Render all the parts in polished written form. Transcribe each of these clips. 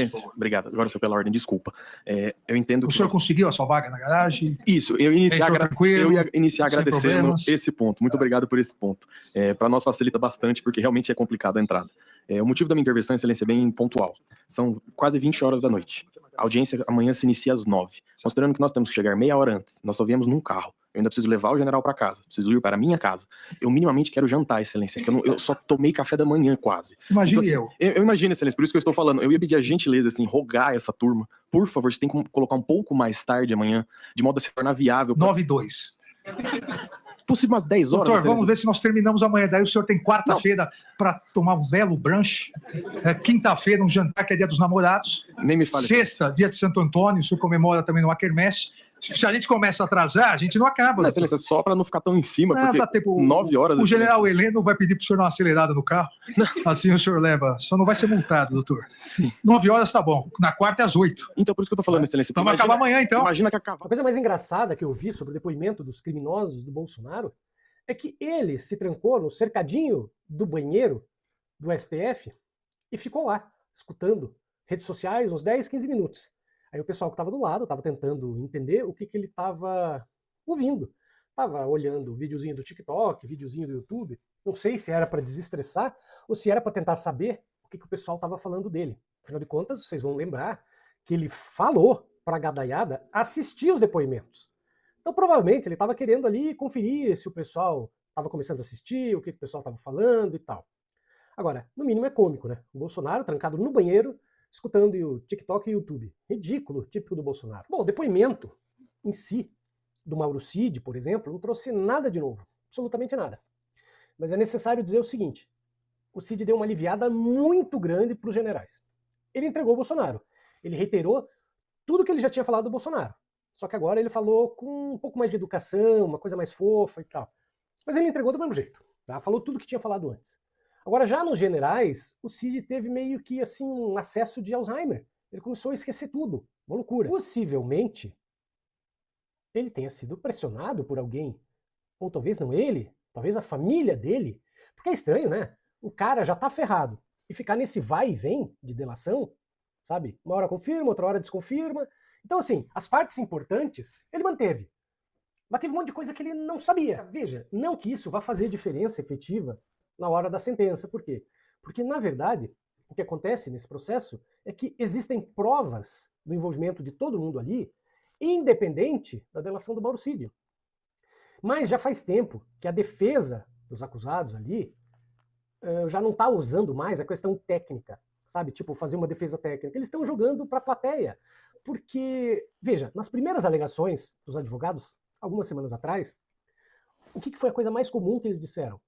Excelência, obrigado. Agora só pela ordem, desculpa. Eu entendo que... O senhor conseguiu a sua vaga na garagem? Isso, eu ia iniciar agradecendo esse ponto. Muito obrigado por esse ponto. Para nós facilita bastante, porque realmente é complicado a entrada. O motivo da minha intervenção, excelência, é bem pontual. São quase 20 horas da noite. A audiência amanhã se inicia às 9. Considerando que nós temos que chegar meia hora antes, nós só viemos num carro. Eu ainda preciso levar o general para casa, preciso ir para a minha casa. Eu minimamente quero jantar, excelência, que eu só tomei café da manhã quase. Imagine então, assim, eu imagino, excelência, por isso que eu estou falando. Eu ia pedir a gentileza, assim, rogar essa turma, por favor, você tem que colocar um pouco mais tarde amanhã, de modo a se tornar viável. 9h02. Possível umas 10 horas. Doutor, vamos ver se nós terminamos amanhã. Daí o senhor tem quarta-feira para tomar um belo brunch. Quinta-feira, um jantar que é dia dos namorados. Nem me fale. Sexta, dia de Santo Antônio, o senhor comemora também numa quermesse. Se a gente começa a atrasar, a gente não acaba. Não, excelência, só para não ficar tão em cima, não, porque dá tempo, 9 horas... O general Heleno vai pedir para o senhor dar uma acelerada no carro. Assim o senhor leva. Só não vai ser multado, doutor. 9 horas tá bom. Na quarta é às 8. Então, por isso que eu tô falando, excelência. Vamos acabar amanhã, então. Imagina que acaba. A coisa mais engraçada que eu vi sobre o depoimento dos criminosos do Bolsonaro é que ele se trancou no cercadinho do banheiro do STF e ficou lá, escutando redes sociais uns 10, 15 minutos. Aí o pessoal que estava do lado estava tentando entender o que ele estava ouvindo. Estava olhando o videozinho do TikTok, videozinho do YouTube. Não sei se era para desestressar ou se era para tentar saber o que o pessoal estava falando dele. Afinal de contas, vocês vão lembrar que ele falou para a gadaiada assistir os depoimentos. Então provavelmente ele estava querendo ali conferir se o pessoal estava começando a assistir, o que o pessoal estava falando e tal. Agora, no mínimo é cômico, né? O Bolsonaro trancado no banheiro, escutando o TikTok e o YouTube. Ridículo, típico do Bolsonaro. Bom, o depoimento em si, do Mauro Cid, por exemplo, não trouxe nada de novo. Absolutamente nada. Mas é necessário dizer o seguinte. O Cid deu uma aliviada muito grande para os generais. Ele entregou o Bolsonaro. Ele reiterou tudo que ele já tinha falado do Bolsonaro. Só que agora ele falou com um pouco mais de educação, uma coisa mais fofa e tal. Mas ele entregou do mesmo jeito. Tá? Falou tudo que tinha falado antes. Agora, já nos generais, o Cid teve meio que assim um acesso de Alzheimer. Ele começou a esquecer tudo. Uma loucura. Possivelmente, ele tenha sido pressionado por alguém. Ou talvez não ele, talvez a família dele. Porque é estranho, né? O cara já tá ferrado. E ficar nesse vai e vem de delação, sabe? Uma hora confirma, outra hora desconfirma. Então, assim, as partes importantes ele manteve. Mas teve um monte de coisa que ele não sabia. Veja, não que isso vá fazer diferença efetiva na hora da sentença. Por quê? Porque, na verdade, o que acontece nesse processo é que existem provas do envolvimento de todo mundo ali, independente da delação do Mauro Cid. Mas já faz tempo que a defesa dos acusados ali já não está usando mais a questão técnica, sabe? Tipo, fazer uma defesa técnica. Eles estão jogando para a plateia. Porque, veja, nas primeiras alegações dos advogados, algumas semanas atrás, o que foi a coisa mais comum que eles disseram?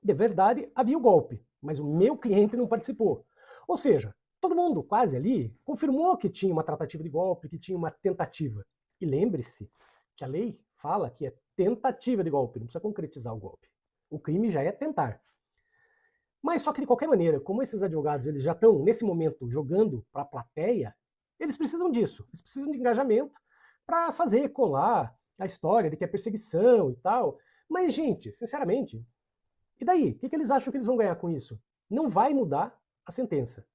De verdade, havia o golpe, mas o meu cliente não participou. Ou seja, todo mundo quase ali confirmou que tinha uma tratativa de golpe, que tinha uma tentativa. E lembre-se que a lei fala que é tentativa de golpe, não precisa concretizar o golpe. O crime já é tentar. Mas só que de qualquer maneira, como esses advogados eles já estão nesse momento jogando para a plateia, eles precisam disso, eles precisam de engajamento para fazer colar a história de que é perseguição e tal. Mas, gente, sinceramente, e daí? O que eles acham que eles vão ganhar com isso? Não vai mudar a sentença.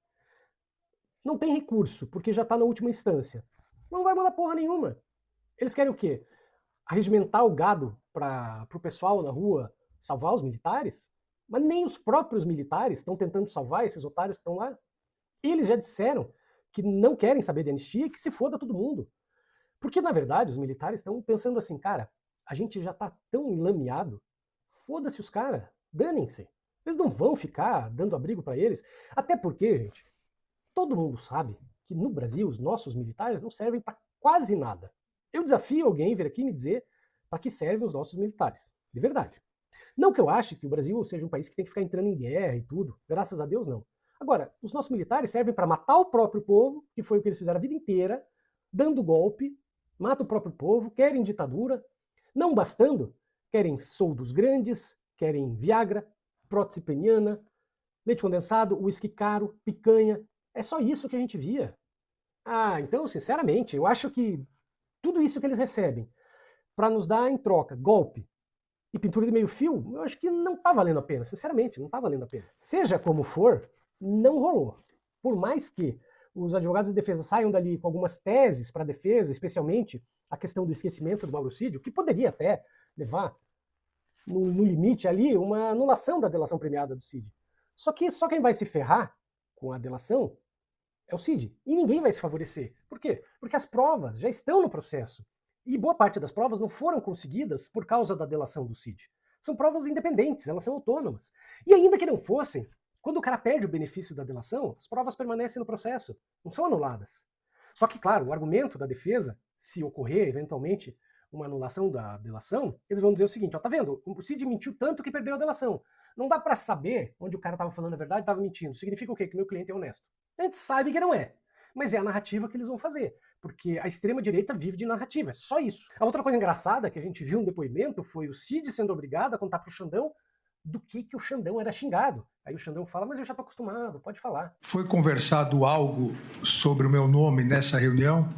Não tem recurso, porque já está na última instância. Não vai mudar porra nenhuma. Eles querem o quê? Arregimentar o gado para o pessoal na rua salvar os militares? Mas nem os próprios militares estão tentando salvar esses otários que estão lá. Eles já disseram que não querem saber de anistia e que se foda todo mundo. Porque, na verdade, os militares estão pensando assim, cara, a gente já está tão enlameado, foda-se os caras, danem-se. Eles não vão ficar dando abrigo para eles. Até porque, gente, todo mundo sabe que no Brasil os nossos militares não servem para quase nada. Eu desafio alguém a vir aqui me dizer para que servem os nossos militares. De verdade. Não que eu ache que o Brasil seja um país que tem que ficar entrando em guerra e tudo. Graças a Deus, não. Agora, os nossos militares servem para matar o próprio povo, que foi o que eles fizeram a vida inteira, dando golpe, mata o próprio povo, querem ditadura. Não bastando, querem soldos grandes, querem Viagra, prótese peniana, leite condensado, uísque caro, picanha. É só isso que a gente via. Ah, então, sinceramente, eu acho que tudo isso que eles recebem para nos dar em troca golpe e pintura de meio fio, eu acho que não tá valendo a pena. Sinceramente, não tá valendo a pena. Seja como for, não rolou. Por mais que os advogados de defesa saiam dali com algumas teses para a defesa, especialmente a questão do esquecimento do Mauro Cid, o que poderia até levar, no limite ali, uma anulação da delação premiada do Cid. Só que só quem vai se ferrar com a delação é o Cid. E ninguém vai se favorecer. Por quê? Porque as provas já estão no processo. E boa parte das provas não foram conseguidas por causa da delação do Cid. São provas independentes, elas são autônomas. E ainda que não fossem, quando o cara perde o benefício da delação, as provas permanecem no processo, não são anuladas. Só que, claro, o argumento da defesa, se ocorrer eventualmente uma anulação da delação, eles vão dizer o seguinte, ó, tá vendo? O Cid mentiu tanto que perdeu a delação. Não dá para saber onde o cara estava falando a verdade e estava mentindo. Significa o quê? Que o meu cliente é honesto. A gente sabe que não é. Mas é a narrativa que eles vão fazer. Porque a extrema-direita vive de narrativa. É só isso. A outra coisa engraçada que a gente viu no depoimento foi o Cid sendo obrigado a contar pro Xandão do que o Xandão era xingado. Aí o Xandão fala, mas eu já tô acostumado, pode falar. Foi conversado algo sobre o meu nome nessa reunião?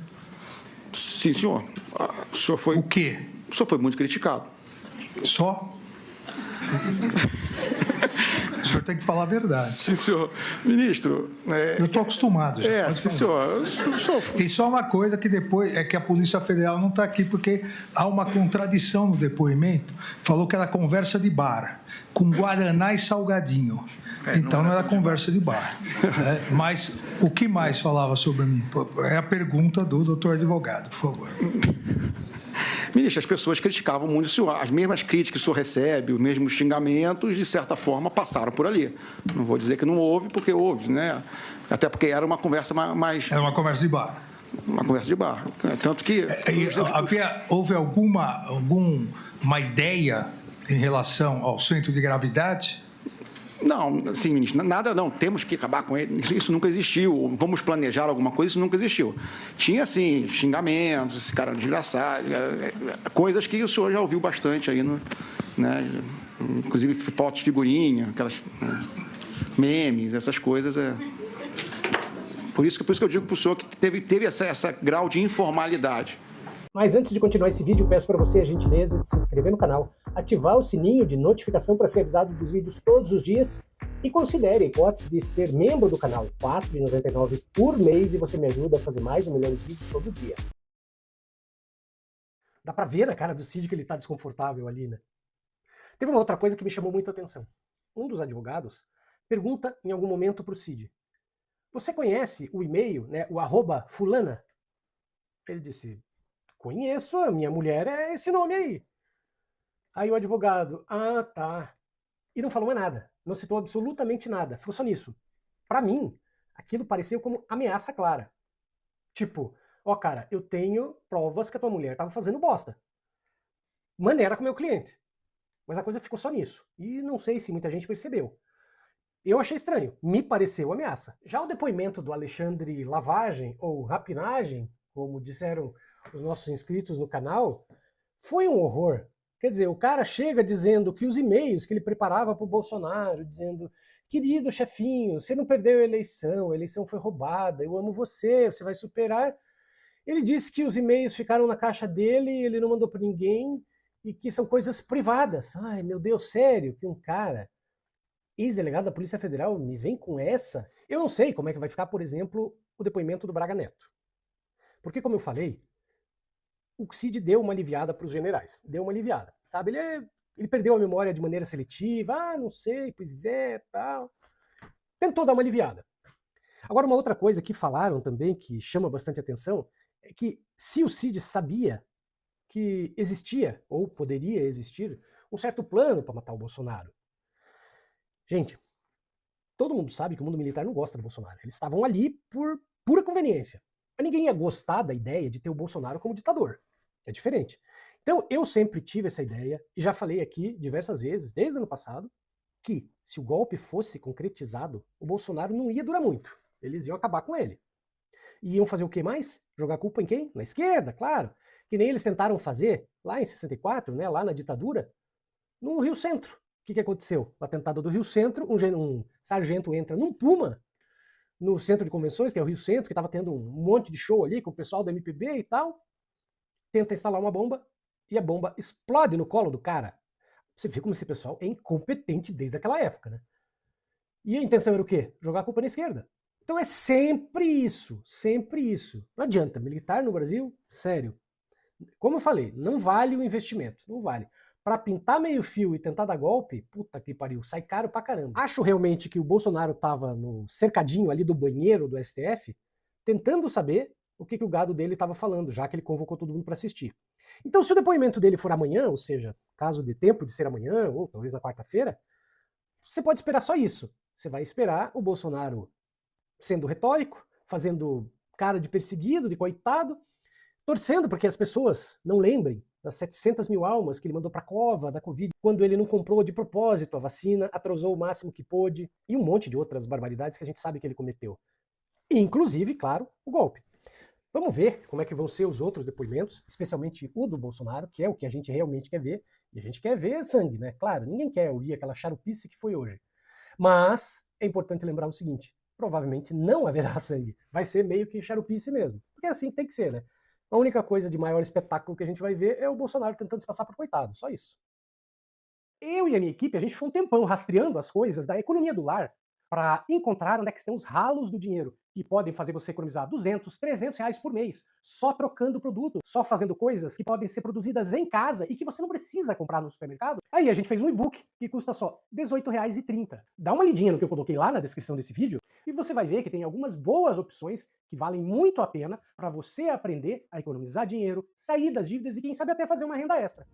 Sim, senhor. O senhor foi... O quê? O senhor foi muito criticado. Só? O senhor tem que falar a verdade. Sim, senhor. Ministro... Eu estou acostumado. Sim, senhor. Tem só uma coisa que depois é que a Polícia Federal não está aqui, porque há uma contradição no depoimento. Falou que era conversa de bar, com guaraná e salgadinho. Então não era conversa de bar. Mas o que mais falava sobre mim? É a pergunta do doutor advogado, por favor. Ministro, as pessoas criticavam muito o senhor. As mesmas críticas que o senhor recebe, os mesmos xingamentos, de certa forma, passaram por ali. Não vou dizer que não houve, porque houve, né? Até porque era uma conversa mais... Era uma conversa de bar. Uma conversa de bar. Tanto que... Houve alguma ideia em relação ao centro de gravidade? Não, sim, ministro, nada não, temos que acabar com ele, isso nunca existiu, vamos planejar alguma coisa, isso nunca existiu. Tinha, assim, xingamentos, esse cara desgraçado, coisas que o senhor já ouviu bastante aí, né? Inclusive fotos, figurinha, aquelas memes, essas coisas. Por isso que eu digo para o senhor que teve essa grau de informalidade. Mas antes de continuar esse vídeo, peço para você a gentileza de se inscrever no canal, ativar o sininho de notificação para ser avisado dos vídeos todos os dias e considere a hipótese de ser membro do canal, R$ 4,99 por mês, e você me ajuda a fazer mais e melhores vídeos todo dia. Dá para ver na cara do Cid que ele está desconfortável ali, né? Teve uma outra coisa que me chamou muita atenção. Um dos advogados pergunta em algum momento para o Cid, você conhece o e-mail, né, o @fulana? Ele disse, conheço, a minha mulher é esse nome aí. Aí o advogado, tá. E não falou mais nada, não citou absolutamente nada, ficou só nisso. Pra mim, aquilo pareceu como ameaça clara. Tipo, cara, eu tenho provas que a tua mulher tava fazendo bosta. Maneira com o meu cliente. Mas a coisa ficou só nisso. E não sei se muita gente percebeu. Eu achei estranho, me pareceu ameaça. Já o depoimento do Alexandre Lavagem, ou Rapinagem, como disseram os nossos inscritos no canal, foi um horror. Quer dizer, o cara chega dizendo que os e-mails que ele preparava para o Bolsonaro, dizendo, querido chefinho, você não perdeu a eleição foi roubada, eu amo você, você vai superar. Ele disse que os e-mails ficaram na caixa dele, ele não mandou para ninguém, e que são coisas privadas. Ai, meu Deus, sério, que um cara, ex-delegado da Polícia Federal, me vem com essa? Eu não sei como é que vai ficar, por exemplo, o depoimento do Braga Neto. Porque, como eu falei, o Cid deu uma aliviada para os generais. Deu uma aliviada, sabe? Ele perdeu a memória de maneira seletiva. Não sei, pois é, tal. Tentou dar uma aliviada. Agora, uma outra coisa que falaram também, que chama bastante atenção, é que se o Cid sabia que existia, ou poderia existir, um certo plano para matar o Bolsonaro. Gente, todo mundo sabe que o mundo militar não gosta do Bolsonaro. Eles estavam ali por pura conveniência. Mas ninguém ia gostar da ideia de ter o Bolsonaro como ditador. É diferente. Então, eu sempre tive essa ideia, e já falei aqui diversas vezes, desde o ano passado, que se o golpe fosse concretizado, o Bolsonaro não ia durar muito. Eles iam acabar com ele. E iam fazer o que mais? Jogar culpa em quem? Na esquerda, claro. Que nem eles tentaram fazer lá em 64, né, lá na ditadura, no Rio Centro. O que aconteceu? O atentado do Rio Centro, um sargento entra num Puma, no centro de convenções, que é o Rio Centro, que estava tendo um monte de show ali com o pessoal da MPB e tal, tenta instalar uma bomba e a bomba explode no colo do cara. Você vê como esse pessoal é incompetente desde aquela época, né? E a intenção era o quê? Jogar a culpa na esquerda. Então é sempre isso, sempre isso. Não adianta, militar no Brasil, sério. Como eu falei, não vale o investimento, não vale. Para pintar meio fio e tentar dar golpe, puta que pariu, sai caro pra caramba. Acho realmente que o Bolsonaro tava no cercadinho ali do banheiro do STF, tentando saber o que o gado dele estava falando, já que ele convocou todo mundo para assistir. Então, se o depoimento dele for amanhã, ou seja, caso de tempo de ser amanhã, ou talvez na quarta-feira, você pode esperar só isso. Você vai esperar o Bolsonaro sendo retórico, fazendo cara de perseguido, de coitado, torcendo para que as pessoas não lembrem das 700 mil almas que ele mandou para a cova da Covid, quando ele não comprou de propósito a vacina, atrasou o máximo que pôde, e um monte de outras barbaridades que a gente sabe que ele cometeu. Inclusive, claro, o golpe. Vamos ver como é que vão ser os outros depoimentos, especialmente o do Bolsonaro, que é o que a gente realmente quer ver. E a gente quer ver sangue, né? Claro, ninguém quer ouvir aquela charupice que foi hoje. Mas é importante lembrar o seguinte, provavelmente não haverá sangue. Vai ser meio que charupice mesmo. Porque é assim que tem que ser, né? A única coisa de maior espetáculo que a gente vai ver é o Bolsonaro tentando se passar por coitado, só isso. Eu e a minha equipe, a gente ficou um tempão rastreando as coisas da economia do lar para encontrar onde é que estão os ralos do dinheiro que podem fazer você economizar 200, 300 reais por mês, só trocando produto, só fazendo coisas que podem ser produzidas em casa e que você não precisa comprar no supermercado. Aí a gente fez um e-book que custa só R$18,30. Dá uma lidinha no que eu coloquei lá na descrição desse vídeo e você vai ver que tem algumas boas opções que valem muito a pena para você aprender a economizar dinheiro, sair das dívidas e quem sabe até fazer uma renda extra.